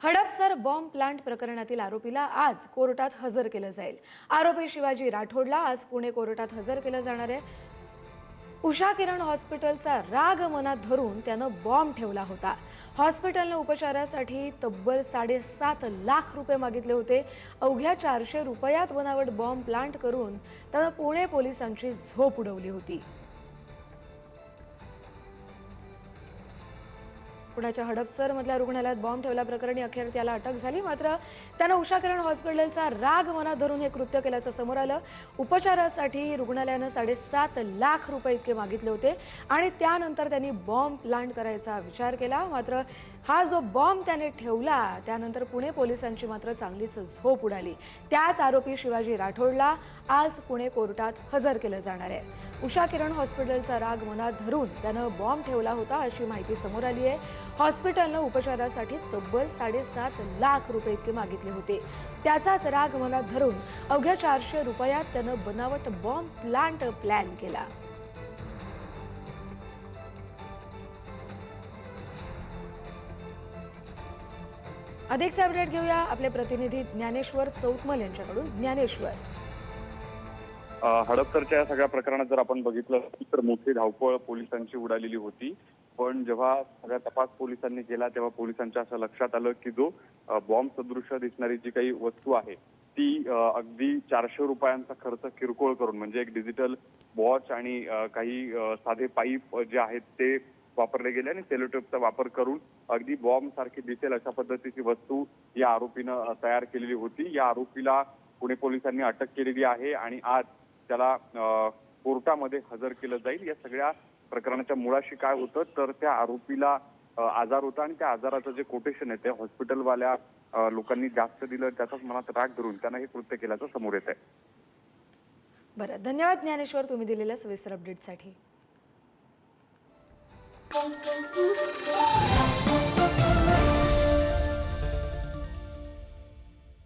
Hadapsar bomb plant प्रकरणातील आरोपीला आज कोर्टात हजर केलं जाईल। आरोपी शिवाजी राठोडला आज पुणे कोर्टात हजर केलं जाणार आहे। उषा किरण हॉस्पिटलचा राग मनात धरून त्यानं बॉम्ब ठेवला होता। हॉस्पिटलने उपचारासाठी तब्बल 7.5 लाख रुपये मागितले होते। अवघ्या 400 रुपयात बनावट बॉम्ब प्लांट करून त्यानं पुणे पोलिसांची झोप उडवली होती। पुण्याच्या हडपसर मधल्या रुग्णालयात बॉम्ब ठेवल्याप्रकरणी अखेर त्याला अटक झाली। मात्र त्यानं उषा किरण हॉस्पिटलचा राग मनात धरून हे कृत्य केल्याचं समोर आलं। उपचारासाठी रुग्णालयानं 7.5 लाख रुपये इतके मागितले होते आणि त्यानंतर त्यांनी बॉम्ब प्लांट करायचा विचार केला। मात्र हा जो बॉम्ब त्याने ठेवला त्यानंतर पुणे पोलिसांची मात्र चांगलीच झोप उडाली। त्याच आरोपी शिवाजी राठोडला आज पुणे कोर्टात हजर केलं जाणार आहे। उषा किरण हॉस्पिटलचा राग मनात धरून त्यानं बॉम्ब ठेवला होता अशी माहिती समोर आली आहे। हॉस्पिटलने उपचारासाठी तब्बल 7.5 लाख रुपये इतके मागितले होते। त्याचाच राग मनात धरून अवघ्या 400 रुपयात त्यानं बनावट बॉम्ब प्लांट प्लॅन केला। अधिकचे अपडेट घेऊया आपले प्रतिनिधी ज्ञानेश्वर चौतमल यांच्याकडून। ज्ञानेश्वर, हडपसरच्या या सगळ्या प्रकरणात जर आपण बघितलं तर मोठी धावपळ पोलिसांची उडालेली होती। पण जेव्हा सगळ्या तपास पोलिसांनी केला तेव्हा पोलिसांच्या असं लक्षात आलं की जो बॉम्ब सदृश दिसणारी जी काही वस्तू आहे ती अगदी 400 रुपयांचा खर्च किरकोळ करून म्हणजे एक डिजिटल वॉच आणि काही साधे पाईप जे आहेत ते वापरले गेले आणि सेलोटेपचा वापर करून अगदी बॉम्ब सारखी दिसेल अशा पद्धतीची वस्तू या आरोपीनं तयार केलेली होती। या आरोपीला पुणे पोलिसांनी अटक केलेली आहे आणि आज त्याला कोर्टामध्ये हजर केलं जाईल। या सगळ्या प्रकरणाच्या मुळाशी काय होतं तर त्या आरोपीला आजार होता आणि त्या आजाराचं जे कोटेशन आहे ते हॉस्पिटलवाल्या लोकांनी जास्त दिलं, त्याचाच मनात राग धरून त्यानं हे कृत्य केल्याचं समोर येत आहे। बरं, धन्यवाद ज्ञानेश्वर तुम्ही दिलेल्या सविस्तर अपडेटसाठी।